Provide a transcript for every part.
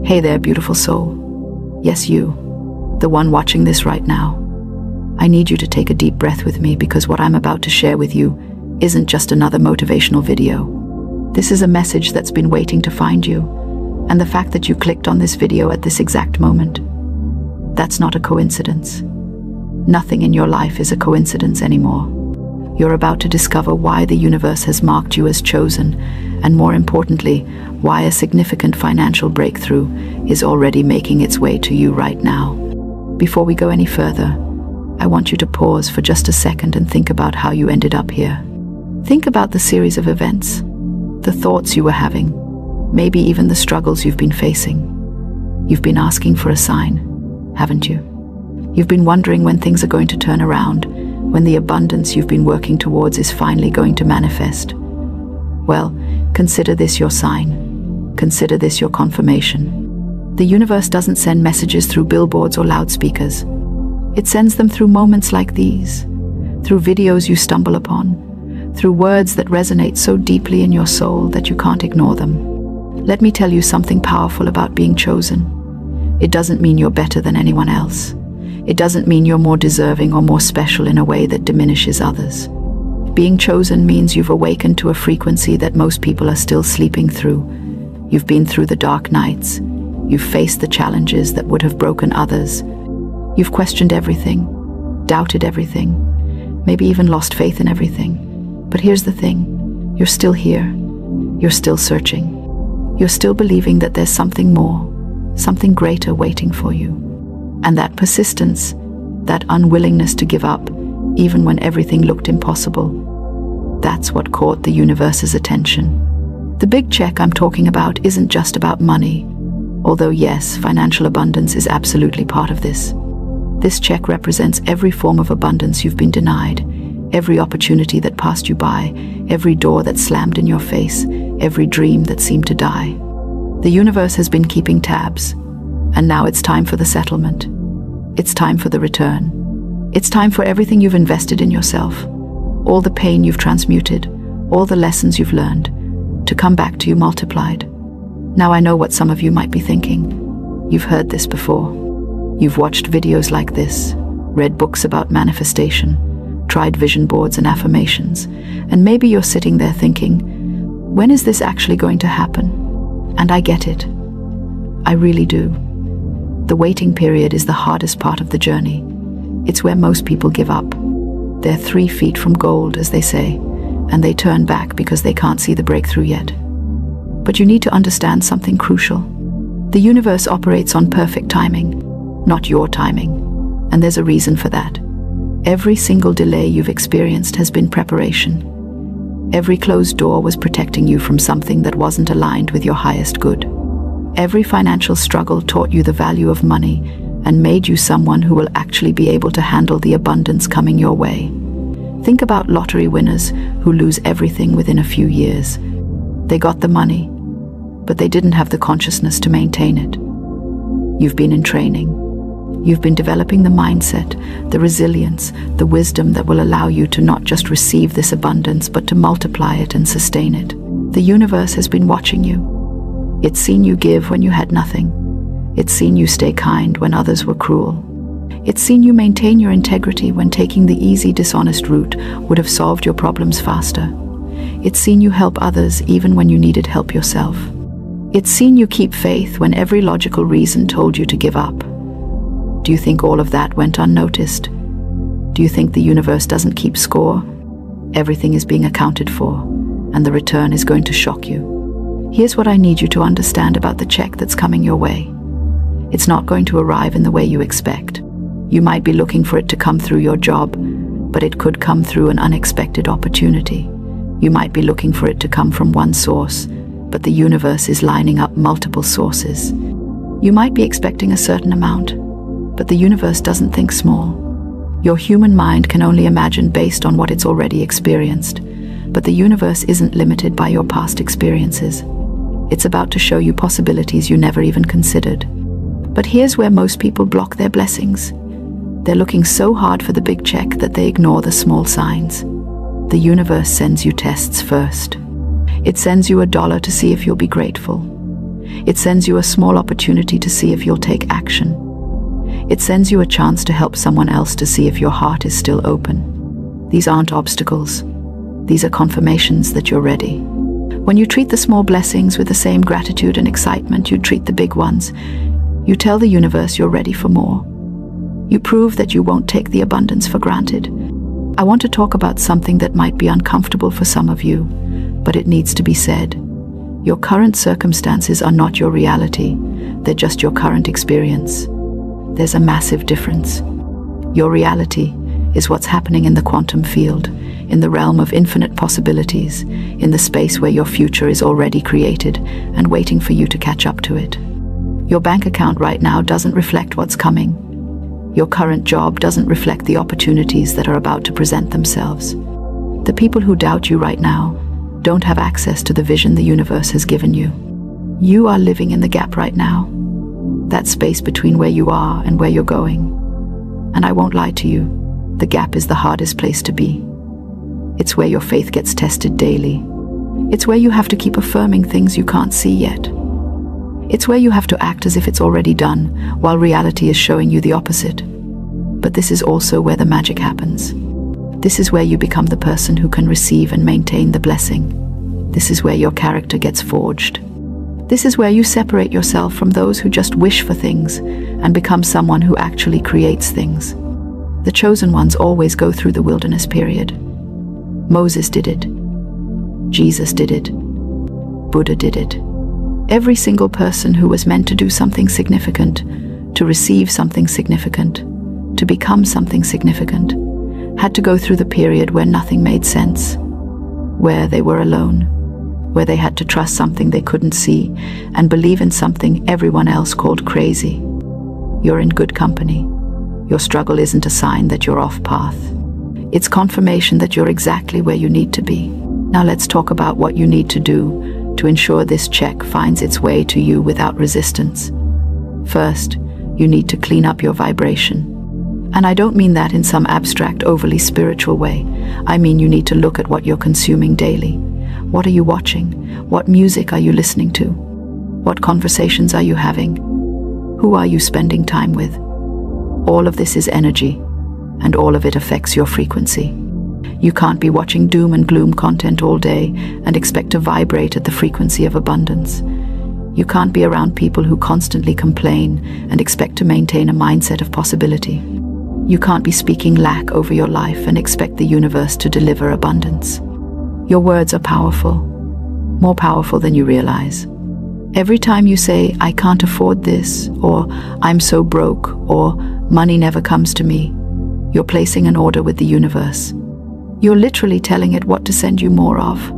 Hey there, beautiful soul. Yes, you, the one watching this right now. I need you to take a deep breath with me because what I'm about to share with you isn't just another motivational video. This is a message that's been waiting to find you, and the fact that you clicked on this video at this exact moment, that's not a coincidence. Nothing in your life is a coincidence anymore. You're about to discover why the universe has marked you as chosen, and more importantly, why a significant financial breakthrough is already making its way to you right now. Before we go any further, I want you to pause for just a second and think about how you ended up here. Think about the series of events, the thoughts you were having, maybe even the struggles you've been facing. You've been asking for a sign, haven't you? You've been wondering when things are going to turn around, when the abundance you've been working towards is finally going to manifest. Well, consider this your sign. Consider this your confirmation. The universe doesn't send messages through billboards or loudspeakers. It sends them through moments like these, through videos you stumble upon, through words that resonate so deeply in your soul that you can't ignore them. Let me tell you something powerful about being chosen. It doesn't mean you're better than anyone else. It doesn't mean you're more deserving or more special in a way that diminishes others. Being chosen means you've awakened to a frequency that most people are still sleeping through. You've been through the dark nights. You've faced the challenges that would have broken others. You've questioned everything, doubted everything, maybe even lost faith in everything. But here's the thing, you're still here. You're still searching. You're still believing that there's something more, something greater waiting for you. And that persistence, that unwillingness to give up, even when everything looked impossible, that's what caught the universe's attention. The big check I'm talking about isn't just about money, although yes, financial abundance is absolutely part of this. This check represents every form of abundance you've been denied, every opportunity that passed you by, every door that slammed in your face, every dream that seemed to die. The universe has been keeping tabs, and now it's time for the settlement. It's time for the return. It's time for everything you've invested in yourself, all the pain you've transmuted, all the lessons you've learned, to come back to you multiplied. Now I know what some of you might be thinking. You've heard this before. You've watched videos like this, read books about manifestation, tried vision boards and affirmations, and maybe you're sitting there thinking, when is this actually going to happen? And I get it. I really do. The waiting period is the hardest part of the journey. It's where most people give up. They're 3 feet from gold, as they say, and they turn back because they can't see the breakthrough yet. But you need to understand something crucial. The universe operates on perfect timing, not your timing, and there's a reason for that. Every single delay you've experienced has been preparation. Every closed door was protecting you from something that wasn't aligned with your highest good. Every financial struggle taught you the value of money and made you someone who will actually be able to handle the abundance coming your way. Think about lottery winners who lose everything within a few years. They got the money, but they didn't have the consciousness to maintain it. You've been in training. You've been developing the mindset, the resilience, the wisdom that will allow you to not just receive this abundance, but to multiply it and sustain it. The universe has been watching you. It's seen you give when you had nothing. It's seen you stay kind when others were cruel. It's seen you maintain your integrity when taking the easy, dishonest route would have solved your problems faster. It's seen you help others even when you needed help yourself. It's seen you keep faith when every logical reason told you to give up. Do you think all of that went unnoticed? Do you think the universe doesn't keep score? Everything is being accounted for, and the return is going to shock you. Here's what I need you to understand about the check that's coming your way. It's not going to arrive in the way you expect. You might be looking for it to come through your job, but it could come through an unexpected opportunity. You might be looking for it to come from one source, but the universe is lining up multiple sources. You might be expecting a certain amount, but the universe doesn't think small. Your human mind can only imagine based on what it's already experienced, but the universe isn't limited by your past experiences. It's about to show you possibilities you never even considered. But here's where most people block their blessings. They're looking so hard for the big check that they ignore the small signs. The universe sends you tests first. It sends you $1 to see if you'll be grateful. It sends you a small opportunity to see if you'll take action. It sends you a chance to help someone else to see if your heart is still open. These aren't obstacles. These are confirmations that you're ready. When you treat the small blessings with the same gratitude and excitement you treat the big ones, you tell the universe you're ready for more. You prove that you won't take the abundance for granted. I want to talk about something that might be uncomfortable for some of you, but it needs to be said. Your current circumstances are not your reality. They're just your current experience. There's a massive difference. Your reality is what's happening in the quantum field, in the realm of infinite possibilities, in the space where your future is already created and waiting for you to catch up to it. Your bank account right now doesn't reflect what's coming. Your current job doesn't reflect the opportunities that are about to present themselves. The people who doubt you right now don't have access to the vision the universe has given you. You are living in the gap right now, that space between where you are and where you're going. And I won't lie to you, the gap is the hardest place to be. It's where your faith gets tested daily. It's where you have to keep affirming things you can't see yet. It's where you have to act as if it's already done, while reality is showing you the opposite. But this is also where the magic happens. This is where you become the person who can receive and maintain the blessing. This is where your character gets forged. This is where you separate yourself from those who just wish for things and become someone who actually creates things. The chosen ones always go through the wilderness period. Moses did it. Jesus did it. Buddha did it. Every single person who was meant to do something significant, to receive something significant, to become something significant, had to go through the period where nothing made sense, where they were alone, where they had to trust something they couldn't see and believe in something everyone else called crazy. You're in good company. Your struggle isn't a sign that you're off path. It's confirmation that you're exactly where you need to be. Now let's talk about what you need to do to ensure this check finds its way to you without resistance. First, you need to clean up your vibration. And I don't mean that in some abstract, overly spiritual way. I mean you need to look at what you're consuming daily. What are you watching? What music are you listening to? What conversations are you having? Who are you spending time with? All of this is energy, and all of it affects your frequency. You can't be watching doom and gloom content all day and expect to vibrate at the frequency of abundance. You can't be around people who constantly complain and expect to maintain a mindset of possibility. You can't be speaking lack over your life and expect the universe to deliver abundance. Your words are powerful, more powerful than you realize. Every time you say, "I can't afford this," or "I'm so broke," or "money never comes to me," you're placing an order with the universe. You're literally telling it what to send you more of.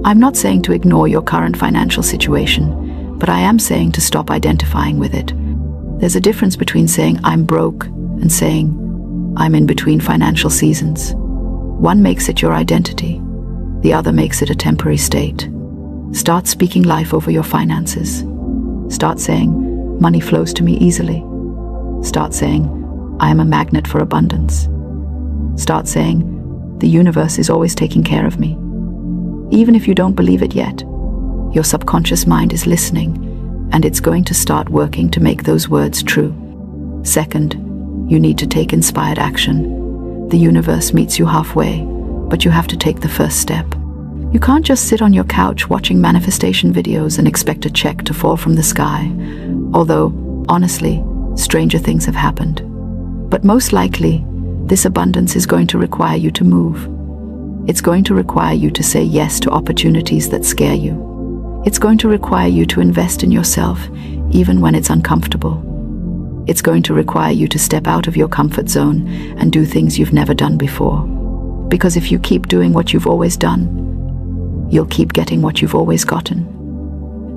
I'm not saying to ignore your current financial situation, but I am saying to stop identifying with it. There's a difference between saying "I'm broke" and saying "I'm in between financial seasons." One makes it your identity. The other makes it a temporary state. Start speaking life over your finances. Start saying, "Money flows to me easily." Start saying, "I am a magnet for abundance." Start saying, "The universe is always taking care of me." Even if you don't believe it yet, your subconscious mind is listening, and it's going to start working to make those words true. Second, you need to take inspired action. The universe meets you halfway, but you have to take the first step. You can't just sit on your couch watching manifestation videos and expect a check to fall from the sky. Although, honestly, stranger things have happened. But most likely, this abundance is going to require you to move. It's going to require you to say yes to opportunities that scare you. It's going to require you to invest in yourself, even when it's uncomfortable. It's going to require you to step out of your comfort zone and do things you've never done before. Because if you keep doing what you've always done, you'll keep getting what you've always gotten.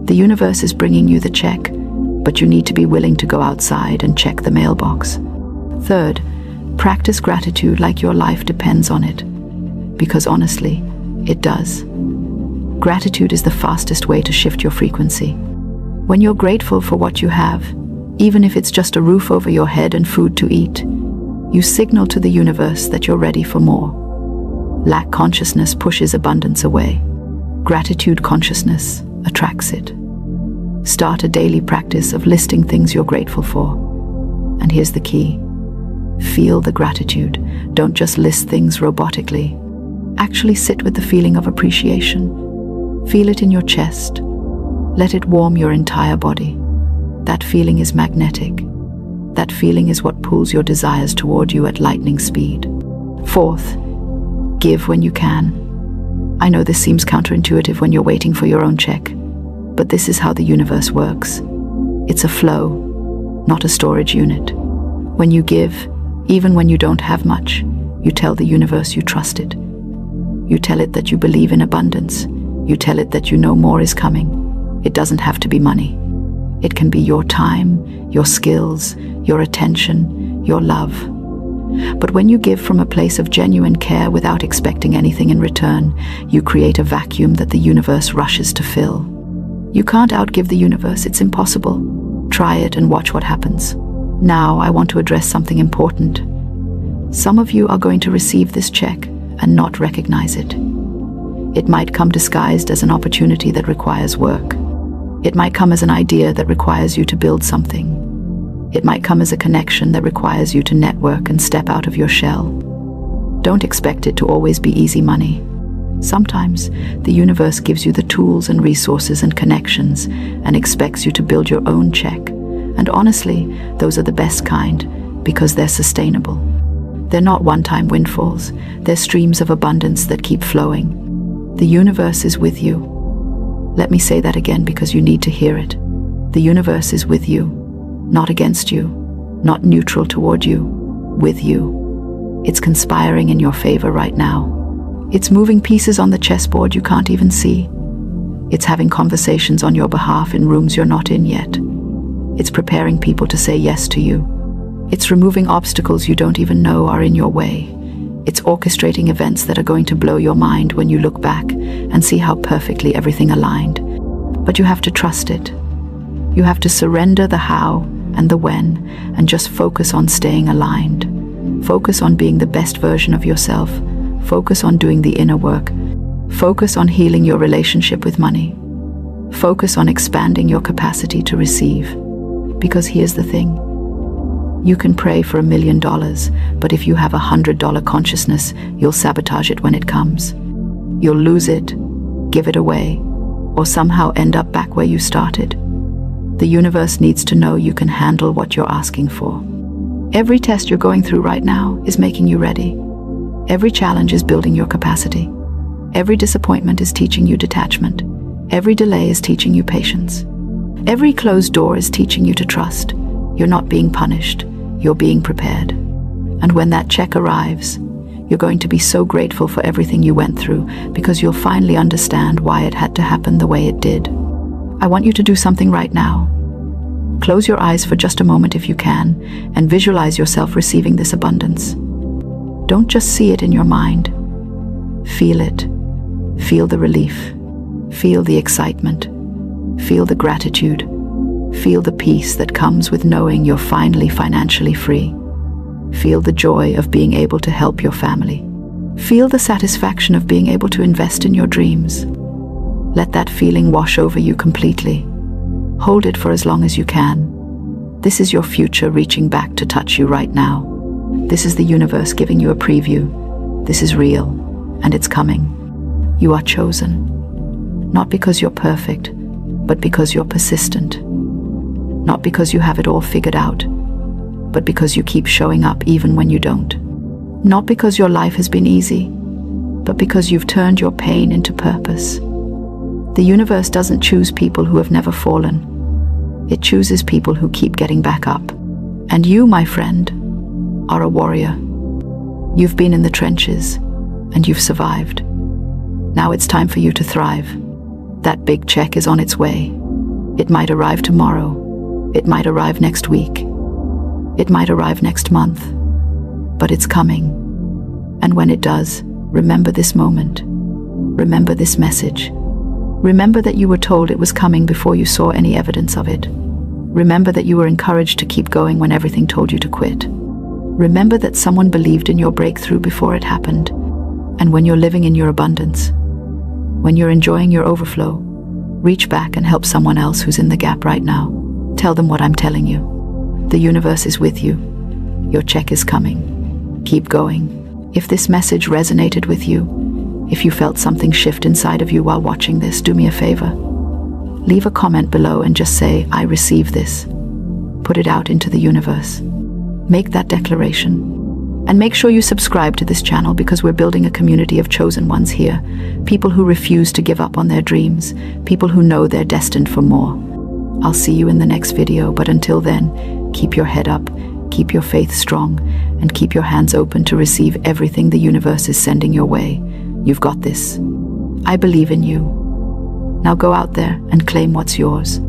The universe is bringing you the check, but you need to be willing to go outside and check the mailbox. Third, practice gratitude like your life depends on it. Because honestly, it does. Gratitude is the fastest way to shift your frequency. When you're grateful for what you have, even if it's just a roof over your head and food to eat, you signal to the universe that you're ready for more. Lack consciousness pushes abundance away. Gratitude consciousness attracts it. Start a daily practice of listing things you're grateful for. And here's the key. Feel the gratitude. Don't just list things robotically. Actually sit with the feeling of appreciation. Feel it in your chest. Let it warm your entire body. That feeling is magnetic. That feeling is what pulls your desires toward you at lightning speed. Fourth, give when you can. I know this seems counterintuitive when you're waiting for your own check, but this is how the universe works. It's a flow, not a storage unit. When you give, even when you don't have much, you tell the universe you trust it. You tell it that you believe in abundance. You tell it that you know more is coming. It doesn't have to be money. It can be your time, your skills, your attention, your love. But when you give from a place of genuine care without expecting anything in return, you create a vacuum that the universe rushes to fill. You can't outgive the universe, it's impossible. Try it and watch what happens. Now I want to address something important. Some of you are going to receive this check and not recognize it. It might come disguised as an opportunity that requires work. It might come as an idea that requires you to build something. It might come as a connection that requires you to network and step out of your shell. Don't expect it to always be easy money. Sometimes the universe gives you the tools and resources and connections and expects you to build your own check. And honestly, those are the best kind because they're sustainable. They're not one-time windfalls. They're streams of abundance that keep flowing. The universe is with you. Let me say that again because you need to hear it. The universe is with you. Not against you, not neutral toward you, with you. It's conspiring in your favor right now. It's moving pieces on the chessboard you can't even see. It's having conversations on your behalf in rooms you're not in yet. It's preparing people to say yes to you. It's removing obstacles you don't even know are in your way. It's orchestrating events that are going to blow your mind when you look back and see how perfectly everything aligned. But you have to trust it. You have to surrender the how and the when, and just focus on staying aligned. Focus on being the best version of yourself. Focus on doing the inner work. Focus on healing your relationship with money. Focus on expanding your capacity to receive. Because here's the thing. You can pray for $1 million, but if you have $100 consciousness, you'll sabotage it when it comes. You'll lose it, give it away, or somehow end up back where you started. The universe needs to know you can handle what you're asking for. Every test you're going through right now is making you ready. Every challenge is building your capacity. Every disappointment is teaching you detachment. Every delay is teaching you patience. Every closed door is teaching you to trust. You're not being punished. You're being prepared. And when that check arrives, you're going to be so grateful for everything you went through because you'll finally understand why it had to happen the way it did. I want you to do something right now. Close your eyes for just a moment if you can, and visualize yourself receiving this abundance. Don't just see it in your mind. Feel it. Feel the relief. Feel the excitement. Feel the gratitude. Feel the peace that comes with knowing you're finally financially free. Feel the joy of being able to help your family. Feel the satisfaction of being able to invest in your dreams. Let that feeling wash over you completely. Hold it for as long as you can. This is your future reaching back to touch you right now. This is the universe giving you a preview. This is real, and it's coming. You are chosen. Not because you're perfect, but because you're persistent. Not because you have it all figured out, but because you keep showing up even when you don't. Not because your life has been easy, but because you've turned your pain into purpose. The universe doesn't choose people who have never fallen. It chooses people who keep getting back up. And you, my friend, are a warrior. You've been in the trenches, and you've survived. Now it's time for you to thrive. That big check is on its way. It might arrive tomorrow. It might arrive next week. It might arrive next month. But it's coming. And when it does, remember this moment. Remember this message. Remember that you were told it was coming before you saw any evidence of it. Remember that you were encouraged to keep going when everything told you to quit. Remember that someone believed in your breakthrough before it happened. And when you're living in your abundance, when you're enjoying your overflow, Reach back and help someone else who's in the gap right now. Tell them what I'm telling you. The universe is with you. Your check is coming. Keep going. If this message resonated with you, if you felt something shift inside of you while watching this, do me a favor. Leave a comment below and just say, I receive this. Put it out into the universe. Make that declaration. And make sure you subscribe to this channel because we're building a community of chosen ones here. People who refuse to give up on their dreams. People who know they're destined for more. I'll see you in the next video, but until then, keep your head up, keep your faith strong, and keep your hands open to receive everything the universe is sending your way. You've got this. I believe in you. Now go out there and claim what's yours.